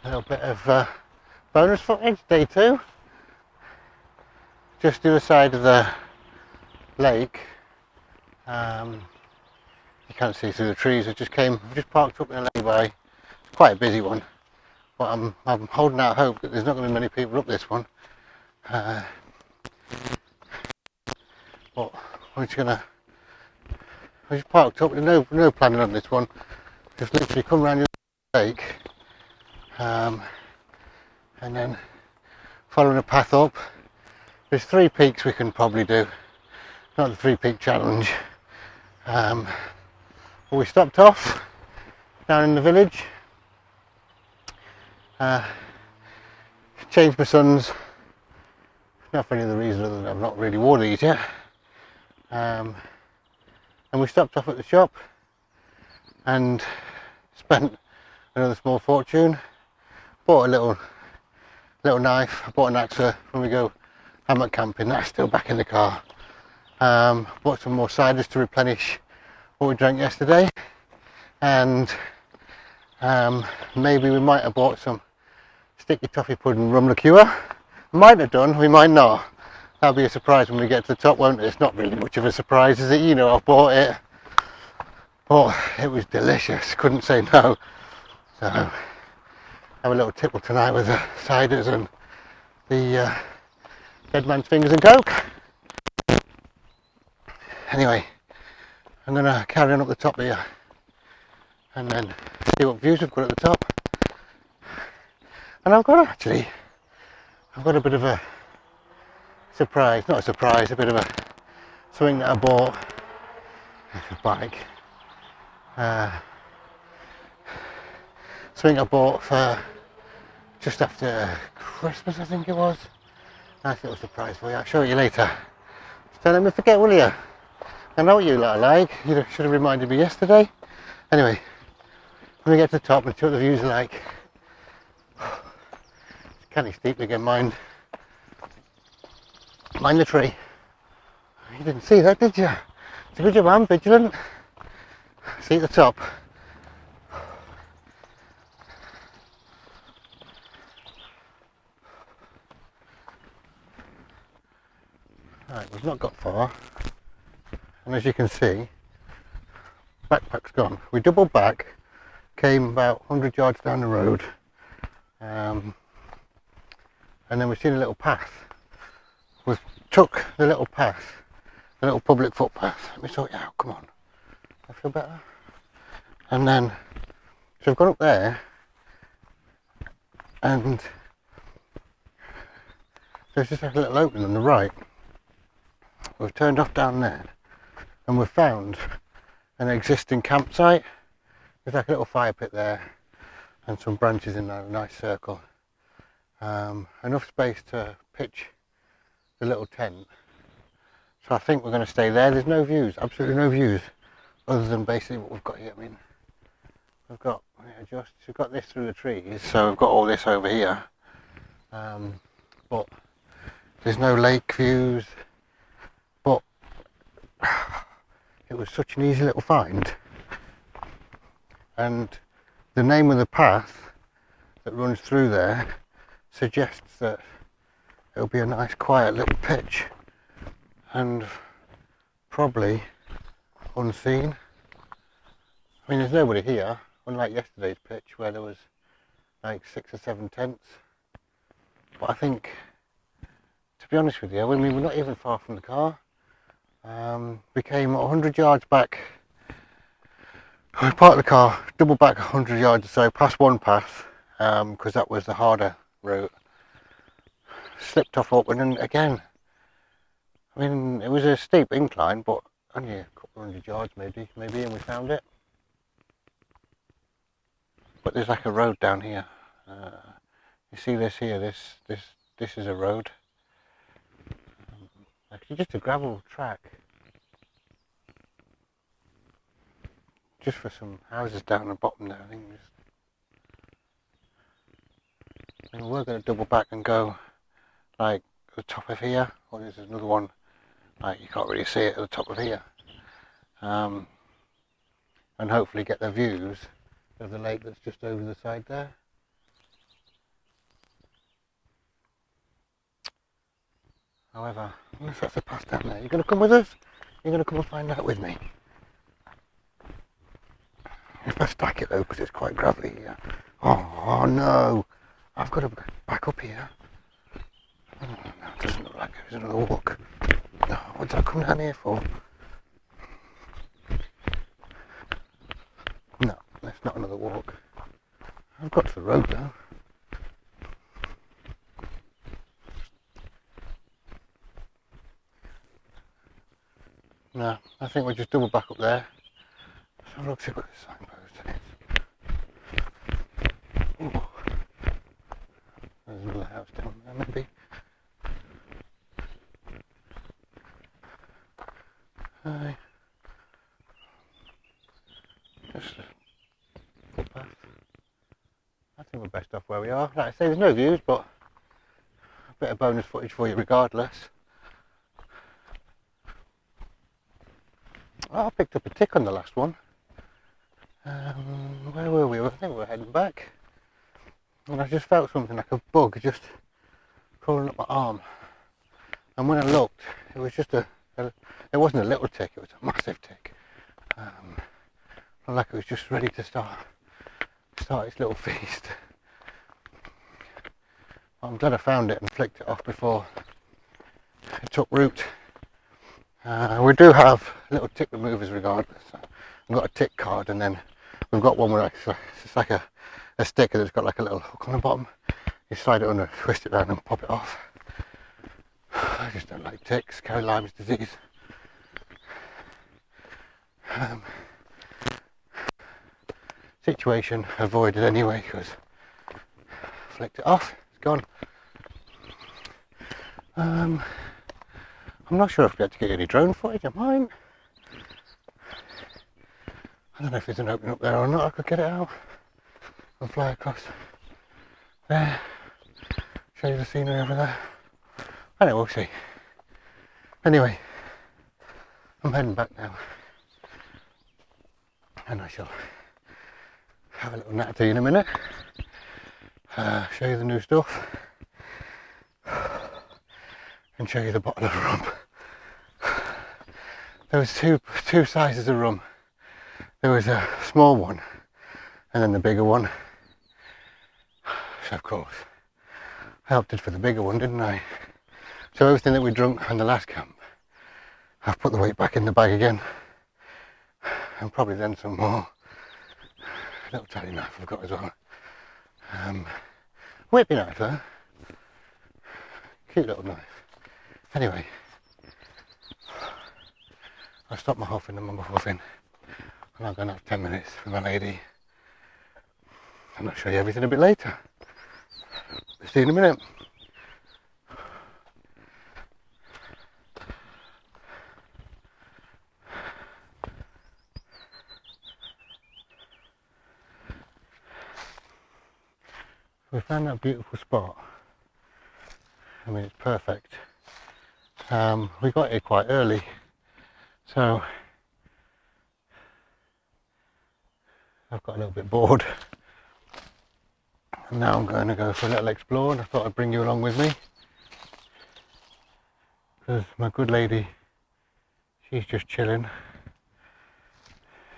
little bit of bonus footage, day 2. Just the other side of the lake. You can't see through the trees. I just parked up in a lay-by. It's quite a busy one, but I'm holding out hope that there's not going to be many people up this one. But we're just parked up. There's no planning on this one. Just literally come around the lake, and then following a path up. There's 3 peaks we can probably do. Not the 3-peak challenge. But we stopped off down in the village. Changed my sons. Not for any other reason other than I've not really wore these yet. And we stopped off at the shop and spent another small fortune. Bought a little knife. I bought an axe when we go hammock camping. That's still back in the car. Bought some more ciders to replenish what we drank yesterday, and maybe we might have bought some sticky toffee pudding rum liqueur. Might have done, we might not. That'll be a surprise when we get to the top, won't it? It's not really much of a surprise, is it? You know, I've bought it, but it was delicious. Couldn't say no. So have a little tipple tonight with the ciders and the dead man's fingers and coke. Anyway, I'm going to carry on up the top here and then see what views we've got at the top. And I've got a bit of a surprise, not a surprise, a bit of a something that I bought. It's a bike. Something I bought for just after Christmas, I think it was. Nice little surprise for you. I'll show it you later. Just don't let me forget, will you? I know what you lot are like. You should have reminded me yesterday. Anyway, when we get to the top and see what the views are like. It's canny steep again, mind the tree. You didn't see that, did you? It's a good job I'm vigilant. See at the top. Right, we've not got far. And as you can see, backpack's gone. We doubled back, came about 100 yards down the road, and then we've seen a little path. We took the little path, the little public footpath. Let me sort you out, come on. I feel better. And then, so we've gone up there, and there's just like a little opening on the right. We've turned off down there, and we've found an existing campsite. There's like a little fire pit there, and some branches in a nice circle. Enough space to pitch the little tent. So I think we're going to stay there. There's no views, absolutely no views, other than basically what we've got here. I mean, we've got this through the trees, so we've got all this over here. But there's no lake views. But it was such an easy little find, and the name of the path that runs through there suggests that it'll be a nice quiet little pitch and probably unseen. I mean, there's nobody here, unlike yesterday's pitch where there was like 6 or 7 tents. But I think, to be honest with you, I mean, we're not even far from the car. We came 100 yards back. We parked the car, double back 100 yards or so, past one path, because that was the harder route. Slipped off up, and then again, I mean, it was a steep incline, but only a couple of 100 yards maybe, and we found it. But there's like a road down here. You see this here? This is a road. Actually, just a gravel track. Just for some houses down the bottom there, I think. And we're going to double back and go like the top of here, or there's another one, like you can't really see it at the top of here. And hopefully get the views of the lake that's just over the side there. However, unless that's a path down there, you're going to come with us? You're going to come and find out with me? If I stack it though, because it's quite gravelly here. Oh no! I've got to back up here. Oh, no, it doesn't look like there's another walk. No, what did I come down here for? No, that's not another walk. I've got to the road though. No, I think we'll just double back up there. Let's have a look, see what this signpost is. Ooh. There's another house down there maybe. Hi. Just a footpath. I think we're best off where we are. Like I say, there's no views, but a bit of bonus footage for you regardless. Oh, I picked up a tick on the last one. Where were we? I think we were heading back. And I just felt something like a bug just crawling up my arm. And when I looked, it was just it wasn't a little tick, it was a massive tick. Like it was just ready to start its little feast. I'm glad I found it and flicked it off before it took root. We do have little tick removers regardless. I've got a tick card, and then we've got one where it's just like a sticker that's got like a little hook on the bottom. You slide it under, twist it around and pop it off. I just don't like ticks, carry Lyme's disease. Situation avoided anyway because I flicked it off, it's gone. I'm not sure if we had to get any drone footage of mine. I don't know if there's an opening up there or not. I could get it out and fly across there, show you the scenery over there. I don't know, we'll see. Anyway, I'm heading back now, and I shall have a little natter to you in a minute, show you the new stuff, and show you the bottle of rum. There was two sizes of rum. There was a small one and then the bigger one. So of course I opted for the bigger one, didn't I? So everything that we drunk on the last camp, I've put the weight back in the bag again, and probably then some more. A little tiny knife I've got as well. Whippy knife though. Cute little knife. Anyway, I stopped my huffing and my puffing, and I'm going to have 10 minutes with my lady, and I'll show you everything a bit later. See you in a minute. We found that beautiful spot. I mean, it's perfect. We got here quite early, so I've got a little bit bored, and now I'm going to go for a little explore, and I thought I'd bring you along with me because my good lady, she's just chilling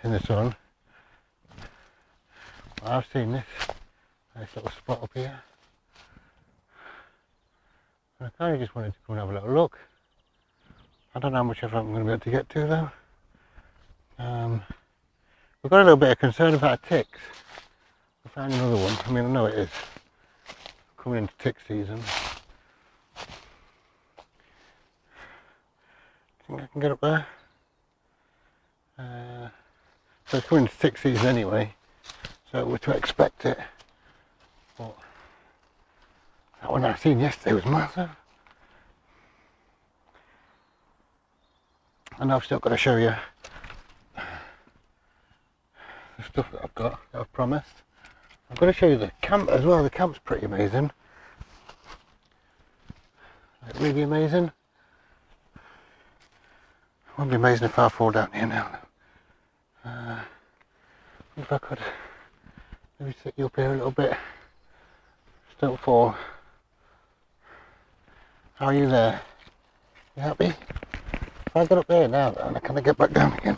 in the sun. I've seen this nice little spot up here, and I kind of just wanted to come and have a little look. I don't know how much of it I'm going to be able to get to though. We've got a little bit of concern about ticks. I found another one. I mean, I know it is coming into tick season. Think I can get up there? So it's coming into tick season anyway, so we're to expect it. But that one I seen yesterday was massive. And I've still got to show you the stuff that I've got, that I've promised. I've got to show you the camp as well. The camp's pretty amazing. Like really amazing. It wouldn't be amazing if I fall down here now. If I could maybe sit you up here a little bit. Just don't fall. How are you there? You happy? If I get up there now though, and I kind of get back down again,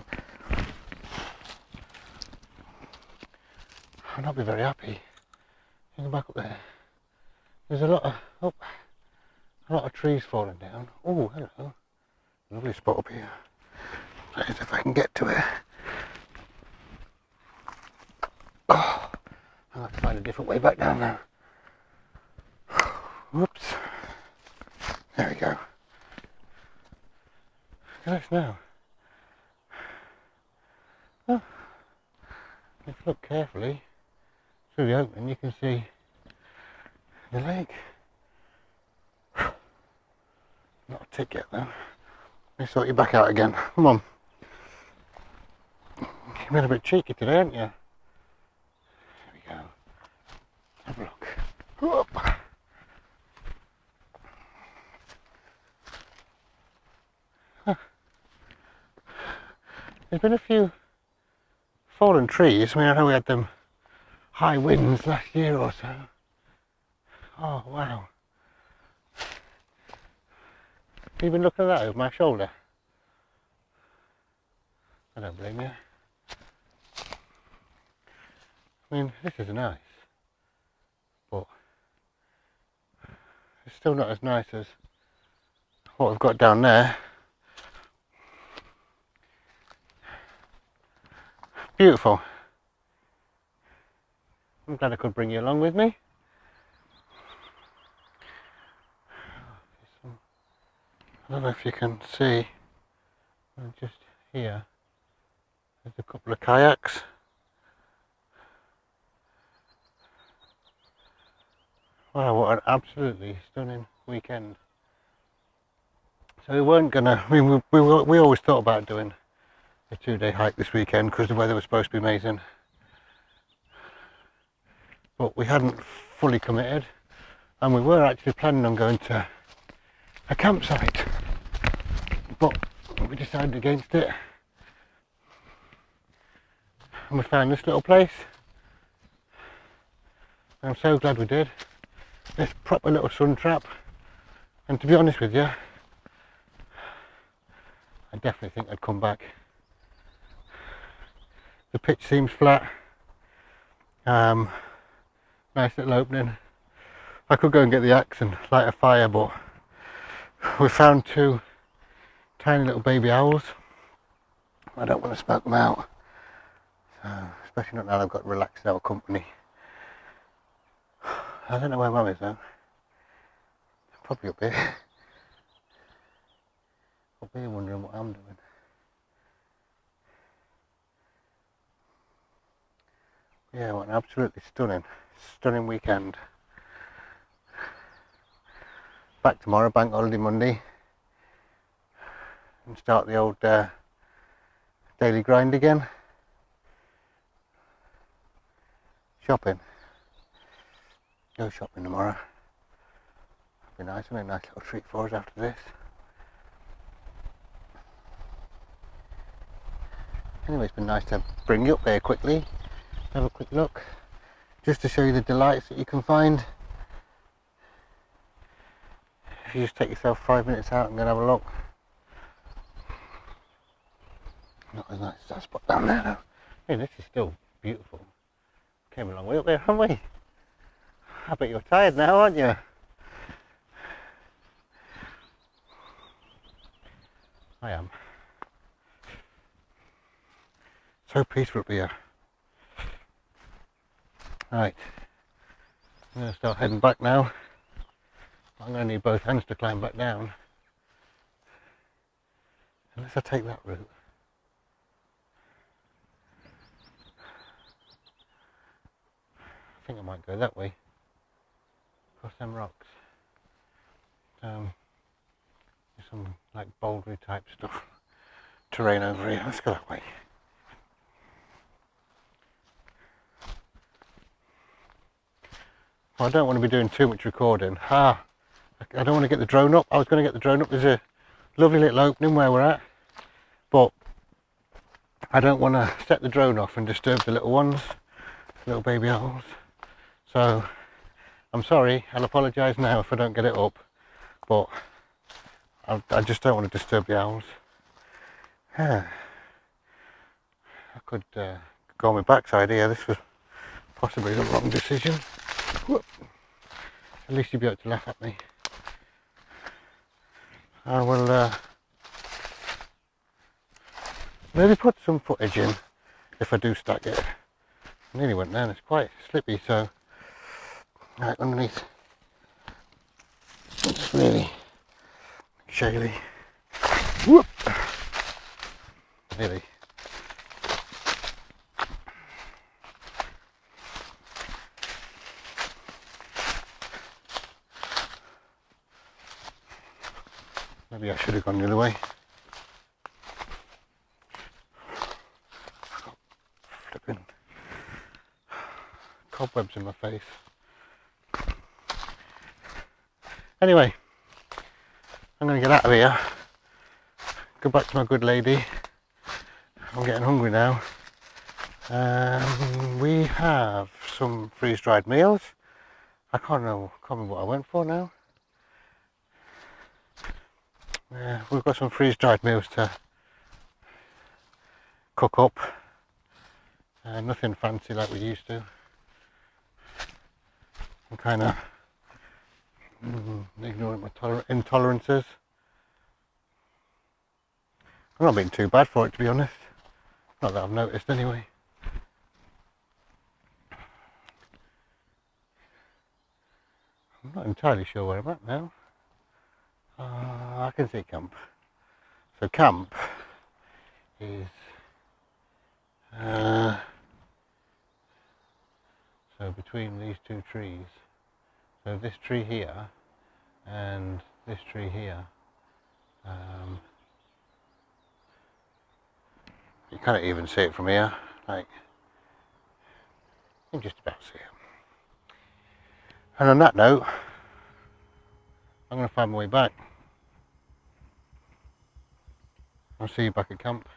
I'll not be very happy. You go back up there. There's a lot of trees falling down. Oh, hello. Lovely spot up here. That is if I can get to it. Oh, I'll have to find a different way back down now. Whoops. There we go. Look at this now. Oh, if you look carefully through the opening, you can see the lake. Not a tick yet though. Let me sort you back out again. Come on. You've been a bit cheeky today, haven't you? There we go. Have a look. Whoop. Huh. There's been a few fallen trees. I mean, I know we had them high winds last year or so. Oh wow. You've been looking at that over my shoulder? I don't blame you. I mean, this is nice, but it's still not as nice as what we've got down there. Beautiful. I'm glad I could bring you along with me. I don't know if you can see, just here, there's a couple of kayaks. Wow, what an absolutely stunning weekend. So we weren't gonna, I mean, we always thought about doing a 2-day hike this weekend because the weather was supposed to be amazing. But we hadn't fully committed, and we were actually planning on going to a campsite. But we decided against it. And we found this little place. And I'm so glad we did. This proper little sun trap. And to be honest with you, I definitely think I'd come back. The pitch seems flat. Nice little opening. I could go and get the axe and light a fire, but we found 2 tiny little baby owls. I don't want to smoke them out, especially not now I've got relaxed owl company. I don't know where Mum is though. Probably up here. Up here wondering what I'm doing. Yeah, what an absolutely stunning weekend. Back tomorrow, bank holiday Monday, and start the old daily grind again. Shopping. Go shopping tomorrow. Be nice, wouldn't it? Nice little treat for us after this. Anyway, it's been nice to bring you up there quickly. Have a quick look, just to show you the delights that you can find if you just take yourself 5 minutes out and go and have a look. Not as nice as that spot down there though. Hey, this is still beautiful. Came a long way up there, haven't we? I bet you're tired now, aren't you? I am. So peaceful up here. Right, I'm going to start heading back now. I'm going to need both hands to climb back down. Unless I take that route. I think I might go that way. Across them rocks. There's some like bouldery type stuff. Terrain over here. Let's go that way. I don't want to be doing too much recording. I don't want to get the drone up. I was going to get the drone up. There's a lovely little opening where we're at, but I don't want to set the drone off and disturb the little ones, little baby owls. So I'm sorry, I'll apologise now if I don't get it up, but I just don't want to disturb the owls. Yeah. I could go on my backside here. This was possibly the wrong decision. Whoop. At least you'll be able to laugh at me. I will maybe put some footage in if I do stack it. I nearly went down, it's quite slippy, so right underneath it's really shaly. Whoop! Really. Maybe I should have gone the other way. Flipping cobwebs in my face. Anyway, I'm going to get out of here. Go back to my good lady. I'm getting hungry now. We have some freeze-dried meals. I can't remember what I went for now. We've got some freeze-dried meals to cook up. Nothing fancy like we used to. I'm kind of ignoring my intolerances. I'm not being too bad for it, to be honest. Not that I've noticed anyway. I'm not entirely sure where I'm at now. I can see camp. So camp is so between these two trees. So this tree here and this tree here. You can't even see it from here. Like, you can just about see it. And on that note, I'm going to find my way back. I'll see you back at camp.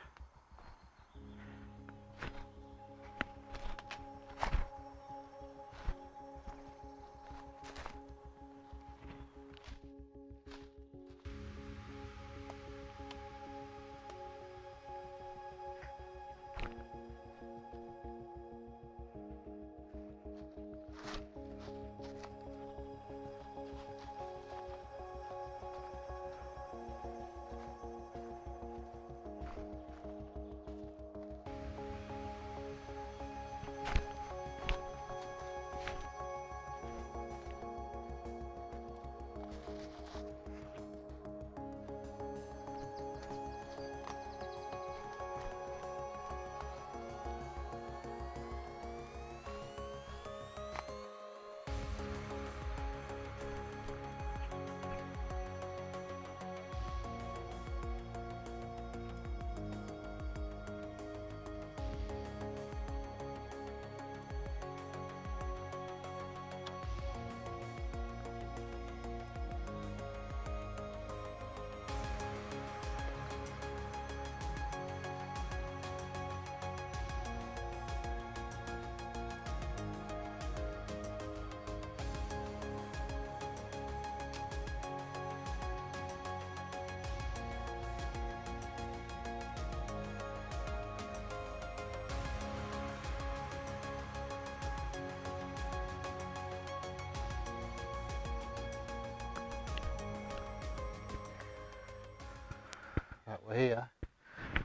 Right, we're here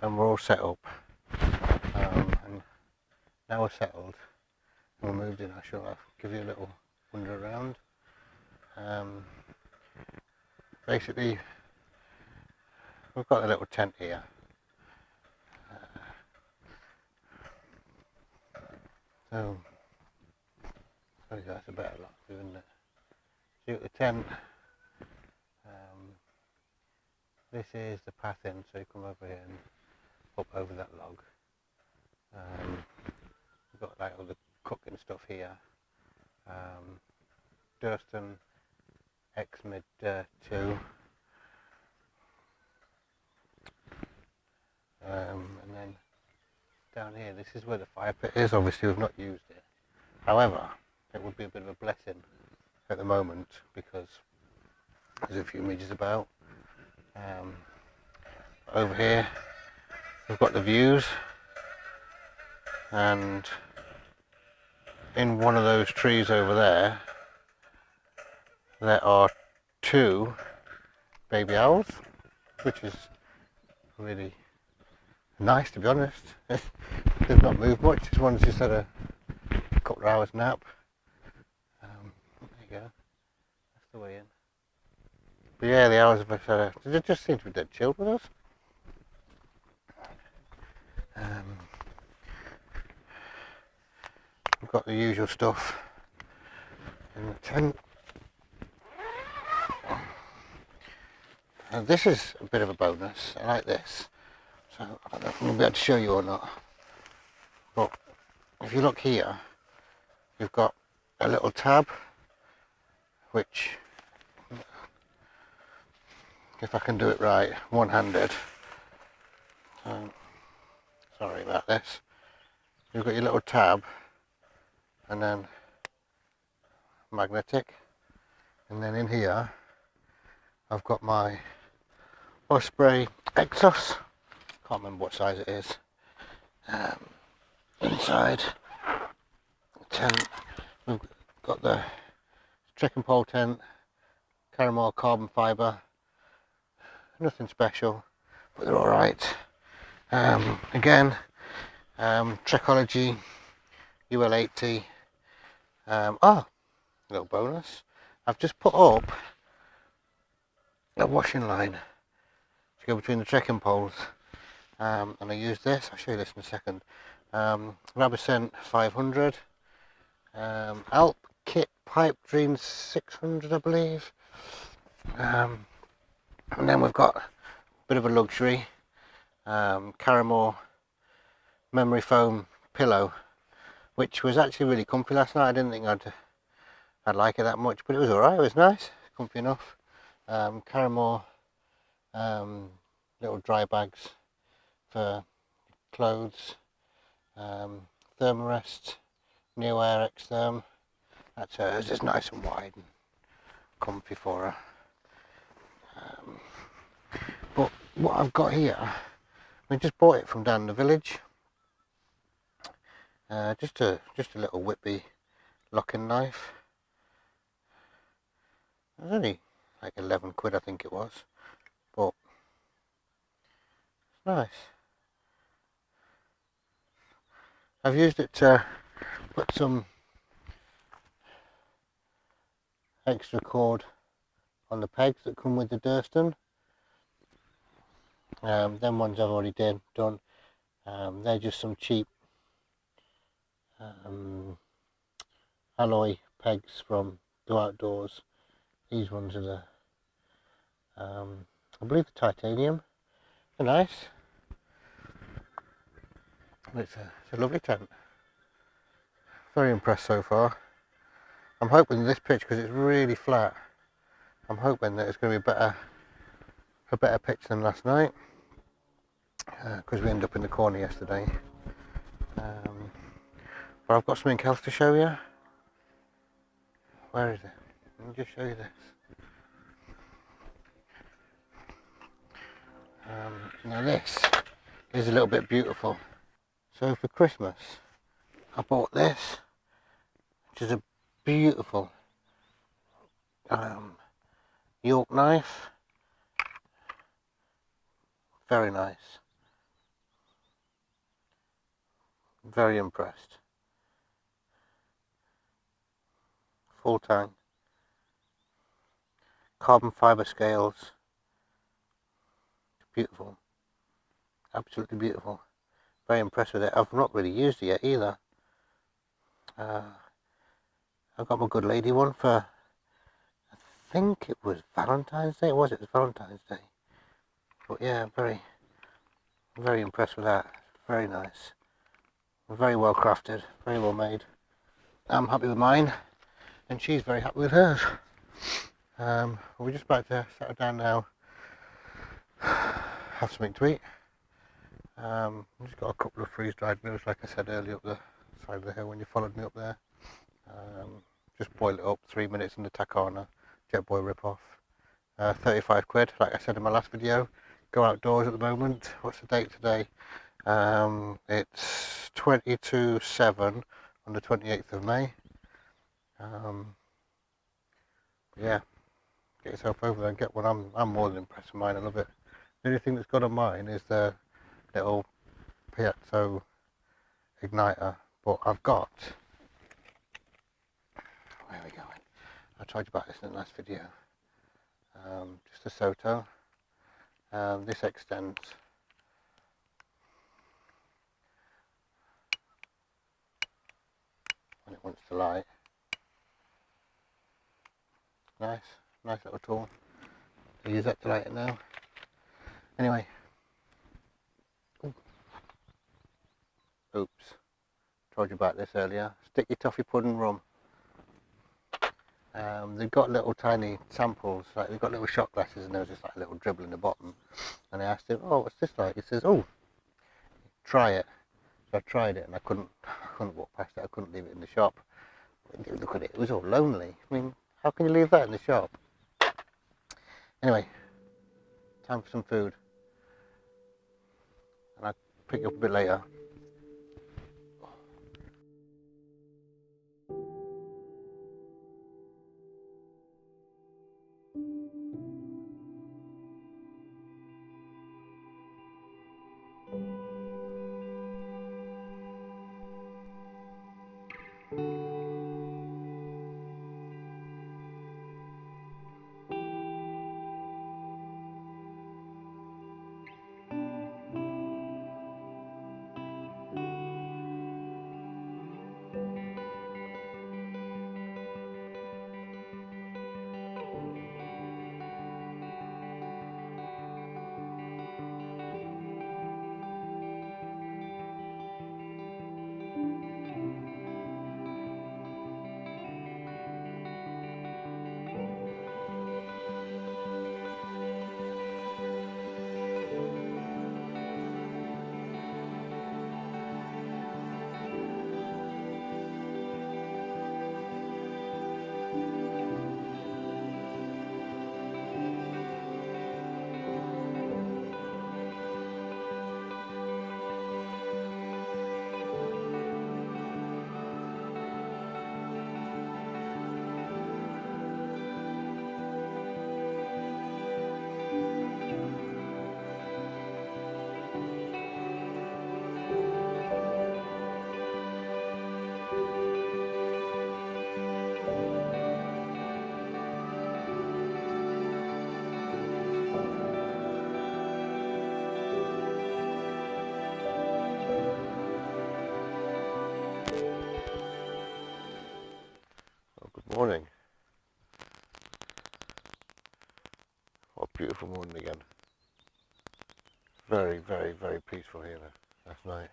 and we're all set up. And now we're settled and we're moved in. I shall give you a little wander around. Basically, we've got a little tent here. So that's a better lot, isn't it? So you've got the tent. This is the path in, so you come over here and up over that log. We've got like all the cooking stuff here. Durston X-Mid 2. And then down here, this is where the fire pit is. Obviously we've not used it. However, it would be a bit of a blessing at the moment because there's a few midges about. Over here we've got the views, and in one of those trees over there are 2 baby owls, which is really nice, to be honest. They've not moved much. This one's just had a couple of hours nap. There you go. That's the way in. But yeah, the owls they just seem to be dead chilled with us. We've got the usual stuff in the tent. And this is a bit of a bonus. I like this. So I don't know if I'm going to be able to show you or not. But if you look here, you've got a little tab, which, if I can do it right, one-handed. Sorry about this. You've got your little tab, and then magnetic, and then in here I've got my Osprey Exos. Can't remember what size it is. Inside the tent we've got the trekking pole tent, Caramel carbon fibre. Nothing special, but they're alright. Again, Trekology UL80. Little bonus. I've just put up a washing line to go between the trekking poles, and I use this. I'll show you this in a second. Rabicent 500, Alp Kit Pipe Dream 600, I believe. And then we've got a bit of a luxury Caramel memory foam pillow, which was actually really comfy last night. I didn't think I'd like it that much, but it was alright. It was nice, comfy enough. Caramel little dry bags for clothes. Thermarest Neo Air X Therm. That's hers. It's nice and wide and comfy for her. But what I've got here, I just bought it from down the village. Just a little Whitby locking knife. It was only like 11 quid, I think it was, but it's nice. I've used it to put some extra cord on the pegs that come with the Durston. Them ones I've already done. They're just some cheap alloy pegs from Go Outdoors. These ones are the I believe the titanium. They're nice. It's a lovely tent. Very impressed so far. I'm hoping this pitch, because it's really flat, I'm hoping that it's going to be a better pitch than last night, because we ended up in the corner yesterday. But I've got something else to show you. Where is it? Let me just show you this. Now this is a little bit beautiful. So for Christmas I bought this, which is a beautiful York knife. Very nice. Very impressed. Full tang. Carbon fibre scales. Beautiful. Absolutely beautiful. Very impressed with it. I've not really used it yet either. I got my good lady one for, I think it was Valentine's Day. It was Valentine's Day. But yeah, very impressed with that. Very nice. Very well crafted. Very well made. I'm happy with mine, and she's very happy with hers. We're just about to settle down now, have something to eat. I've just got a couple of freeze-dried meals, like I said earlier, up the side of the hill when you followed me up there. Just boil it up, 3 minutes in the Takana Jetboil rip-off. 35 quid, like I said in my last video. Go outdoors at the moment. What's the date today? It's 22/7 on the 28th of May. Yeah, get yourself over there and get one. I'm more than impressed with mine. I love it. The only thing that's got on mine is the little piezo igniter, but I've got, where are we going? I told you about this in the last video. Just a Soto. This extends when it wants to light. Nice little tool. I use that to light it now. Anyway. Oops. Told you about this earlier. Sticky toffee pudding rum. They've got little tiny samples, like they've got little shot glasses, and there was just like a little dribble in the bottom. And I asked him, "Oh, what's this like?" He says, "Oh, try it." So I tried it, and I couldn't walk past it. I couldn't leave it in the shop. Look at it; it was all lonely. I mean, how can you leave that in the shop? Anyway, time for some food, and I'll pick you up a bit later. Morning. What a beautiful morning again. Very, very, very peaceful here last night.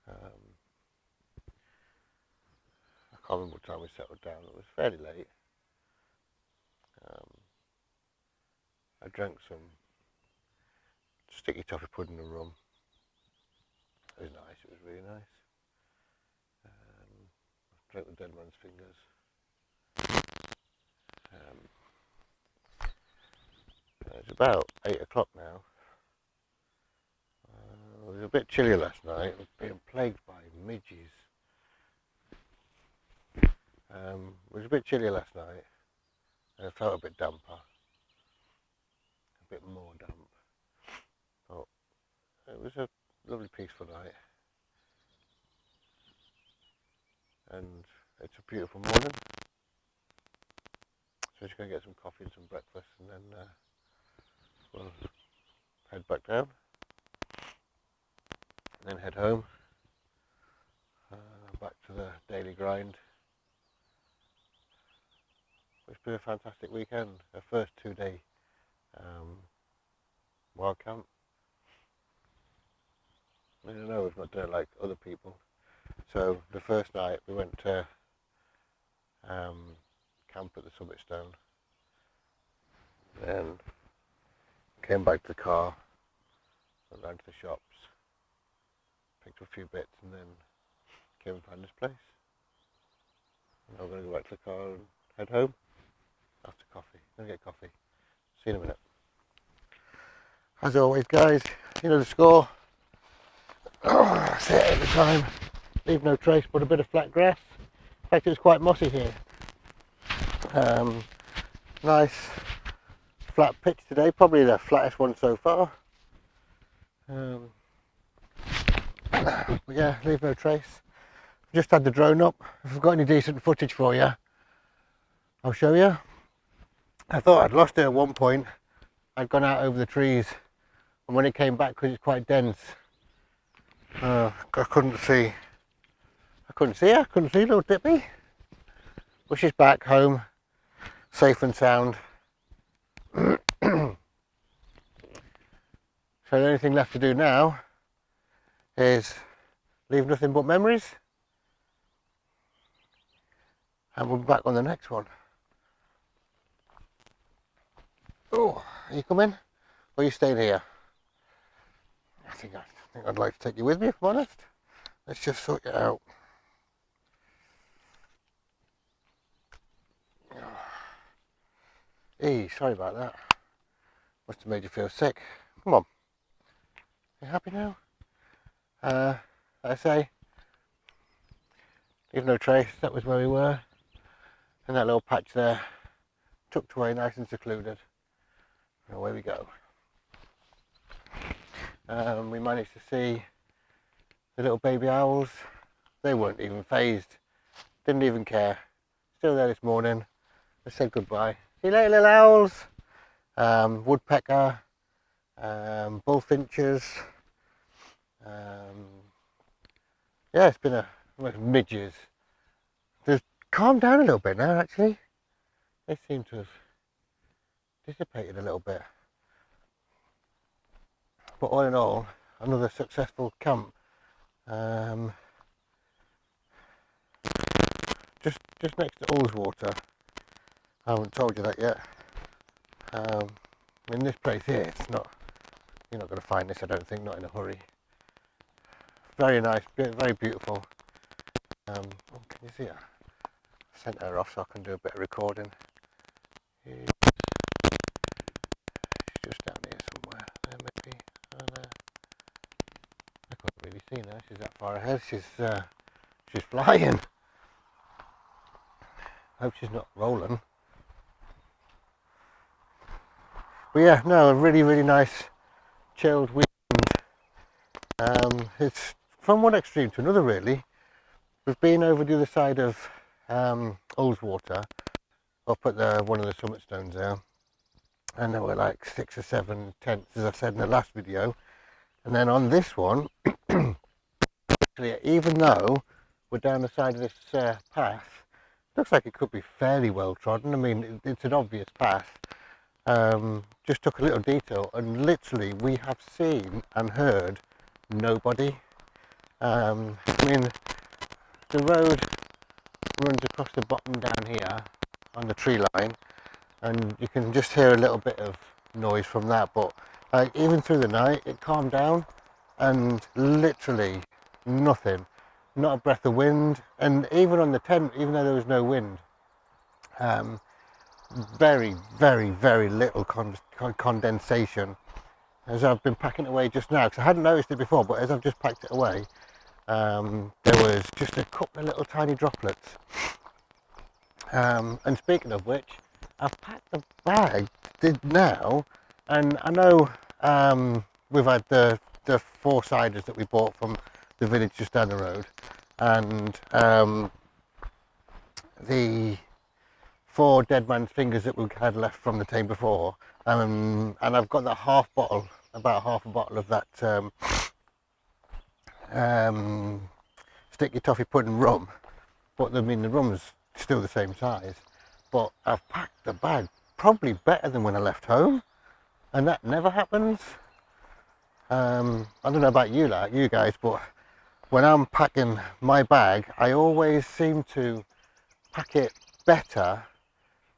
I can't remember what time we settled down. It was fairly late. I drank some sticky toffee pudding and rum. It was nice. It was really nice. Drank the dead man's fingers. It's about 8 o'clock now. It was a bit chilly last night. It was being plagued by midges. It was a bit chilly last night, and it felt a bit damper, a bit more damp. But it was a lovely, peaceful night, and it's a beautiful morning. So just going to get some coffee and some breakfast, and then we'll head back down, and then head home, back to the daily grind. It's been a fantastic weekend. Our first 2-day wild camp. I don't know, we've not done it like other people. So the first night we went to camp at the Summit Stone, then came back to the car, went round to the shops, picked up a few bits, and then came and found this place. And now we're going to go back to the car and head home. after coffee. Gonna get coffee. See you in a minute. As always, guys, you know the score. I say it every time. Leave no trace, but a bit of flat grass. In fact, it was quite mossy here. Nice flat pitch today, probably the flattest one so far. But yeah, leave no trace. Just had the drone up. If I've got any decent footage for you, I'll show you. I thought I'd lost it at one point. I'd gone out over the trees, and when it came back, because it's quite dense, I couldn't see. I couldn't see little Dippy. But she's back home, safe and sound. So the only thing left to do now is leave nothing but memories, and we'll be back on the next one. Oh, are you coming? Or are you staying here? I think I'd like to take you with me, if I'm honest. Let's just sort it out. Sorry about that. Must have made you feel sick. Come on. You happy now? Like I say, leave no trace. That was where we were. And that little patch there, tucked away, nice and secluded. And away we go. We managed to see the little baby owls. They weren't even phased. Didn't even care. Still there this morning. They said goodbye. See you later, little owls. Woodpecker, bullfinches. Yeah, it's been midges. They've calmed down a little bit now, actually. They seem to have dissipated a little bit. But all in all, another successful camp. Just next to Ullswater. I haven't told you that yet. In this place here, it's not. You're not going to find this, I don't think. Not in a hurry. Very nice, very beautiful. Oh, can you see her? I sent her off so I can do a bit of recording. She's just down here somewhere. There, maybe. Oh, there. I can't really see now. She's that far ahead. She's flying. Hope she's not rolling. But yeah, no, a really, really nice chilled wind. It's from one extreme to another, really. We've been over the other side of Ullswater, up at one of the summit stones there, and there were like 6 or 7 tents, as I said in the last video. And then on this one, actually, even though we're down the side of this path, looks like it could be fairly well trodden. I mean, it's an obvious path. Just took a little detour, and literally we have seen and heard nobody. I mean, the road runs across the bottom down here on the tree line, and you can just hear a little bit of noise from that, but even through the night it calmed down, and literally nothing, not a breath of wind. And even on the tent, even though there was no wind, very, very, very little condensation. As I've been packing it away just now, because I hadn't noticed it before, but as I've just packed it away, there was just a couple of little tiny droplets. And speaking of which, I've packed the bag now, and I know we've had the 4-siders that we bought from the village just down the road, and the 4 dead man's fingers that we had left from the time before, and I've got that about half a bottle of that sticky toffee pudding rum, but I mean the rum's still the same size, but I've packed the bag probably better than when I left home, and that never happens. I don't know about you guys, but when I'm packing my bag, I always seem to pack it better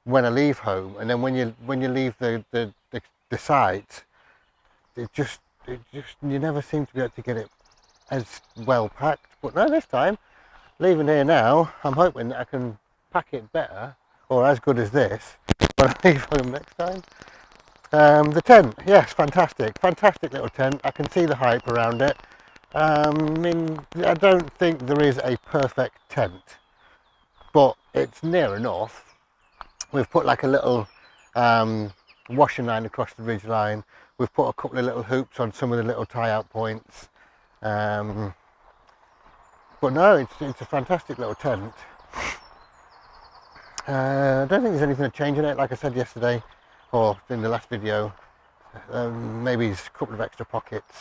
when I leave home, and then when you leave the site, it just you never seem to be able to get it as well packed. But no, this time, leaving here now, I'm hoping that I can pack it better, or as good as this, when I film next time. The tent, yes, fantastic little tent. I can see the hype around it. I mean, I don't think there is a perfect tent, but it's near enough. We've put like a little washing line across the ridge line. We've put a couple of little hoops on some of the little tie-out points. But no, it's a fantastic little tent. I don't think there's anything to change in it, like I said yesterday, or in the last video. Maybe a couple of extra pockets.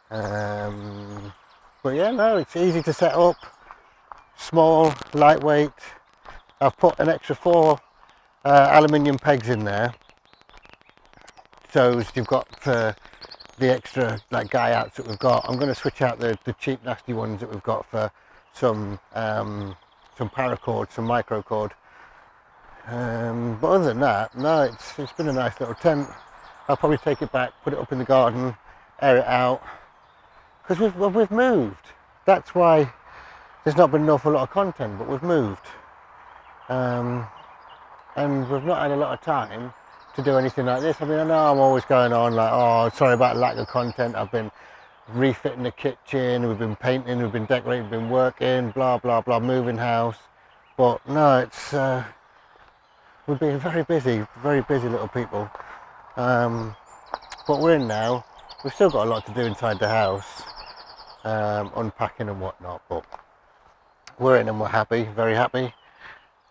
But yeah, no, it's easy to set up, small, lightweight. I've put an extra 4 aluminium pegs in there, so you've got the extra like guy outs that we've got. I'm going to switch out the cheap nasty ones that we've got for some paracord, some microcord. But other than that, no, it's been a nice little tent. I'll probably take it back, put it up in the garden, air it out, because we've moved. That's why there's not been an awful lot of content, but we've moved, and we've not had a lot of time to do anything like this. I mean, I know I'm always going on like, oh, sorry about lack of content. I've been refitting the kitchen, we've been painting, we've been decorating, we've been working, blah blah blah, moving house. But no, it's we've been very busy little people. But we're in now. We've still got a lot to do inside the house, unpacking and whatnot, but we're in and we're happy, very happy,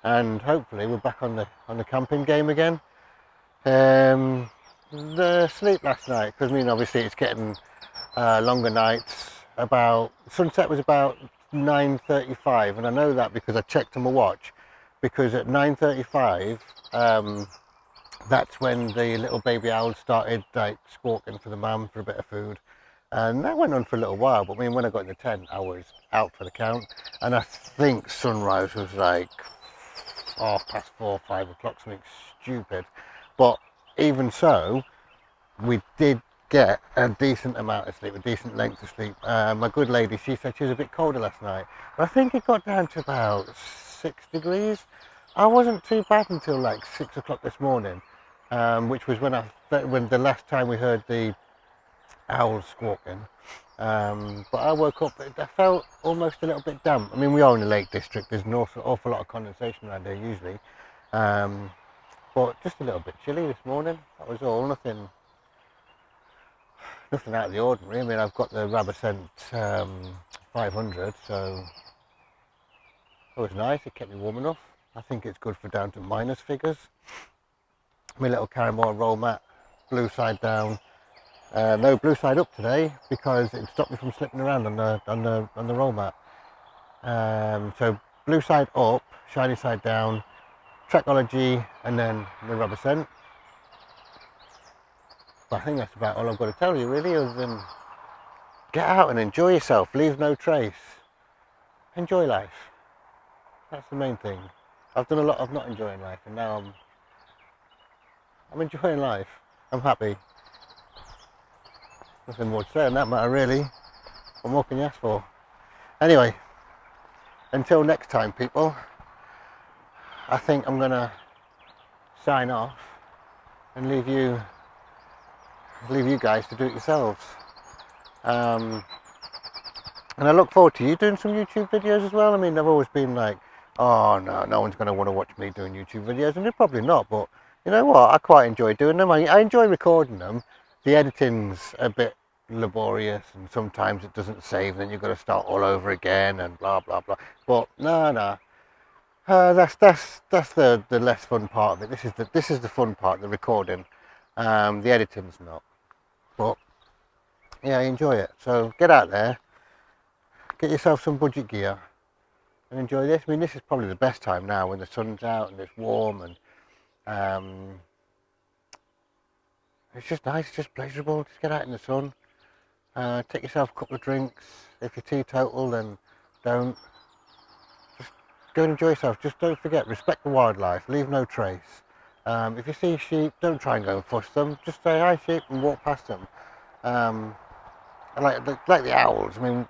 and hopefully we're back on the camping game again. The sleep last night, because I mean obviously it's getting longer nights. About sunset was about 9:35, and I know that because I checked on my watch, because at 9:35 that's when the little baby owls started like squawking for the mum for a bit of food, and that went on for a little while. But I mean, when I got in the tent, I was out for the count, and I think sunrise was like 4:30, 5 o'clock, something stupid. But even so, we did get a decent amount of sleep, a decent length of sleep. My good lady, she said she was a bit colder last night, but I think it got down to about 6 degrees. I wasn't too bad until like 6 o'clock this morning, which was when the last time we heard the owls squawking. But I woke up, I felt almost a little bit damp. I mean, we are in the Lake District, there's an awful lot of condensation around here usually, but just a little bit chilly this morning, that was all. Nothing out of the ordinary. I mean, I've got the Rabascent 500, so it was nice, it kept me warm enough. I think it's good for down to minus figures. My little Caramore roll mat, blue side down. No blue side up today because it stopped me from slipping around on the roll mat. So blue side up, shiny side down, Trekology, and then the Rabascent. But I think that's about all I've got to tell you really, other than get out and enjoy yourself, leave no trace, enjoy life. That's the main thing. I've done a lot of not enjoying life, and now I'm enjoying life. I'm happy. Nothing more to say on that matter really. What more can you ask for? Anyway, until next time people, I think I'm gonna sign off and leave you guys to do it yourselves. And I look forward to you doing some YouTube videos as well. I mean, I've always been like, oh no one's going to want to watch me doing YouTube videos, and they're probably not, but you know what, I quite enjoy doing them. I enjoy recording them. The editing's a bit laborious, and sometimes it doesn't save, then you've got to start all over again and blah blah blah. But no, that's the less fun part of it. This is the fun part, the recording. The editing's not, but yeah, I enjoy it. So get out there, get yourself some budget gear and enjoy this. I mean, this is probably the best time now when the sun's out and it's warm, and it's just nice, just pleasurable. Just get out in the sun, take yourself a couple of drinks. If you're teetotal, then don't. Just go and enjoy yourself. Just don't forget, respect the wildlife, leave no trace. If you see sheep, don't try and go and fuss them. Just say hi sheep and walk past them. And like the owls, I mean,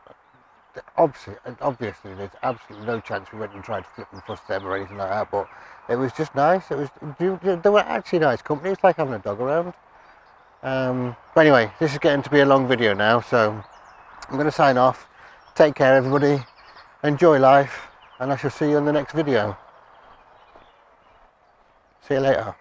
obviously there's absolutely no chance we went and tried to flip and fuss them or anything like that, but it was just nice. They were actually nice company. It's like having a dog around. But anyway, this is getting to be a long video now, so I'm going to sign off. Take care everybody, enjoy life, and I shall see you in the next video. See you later.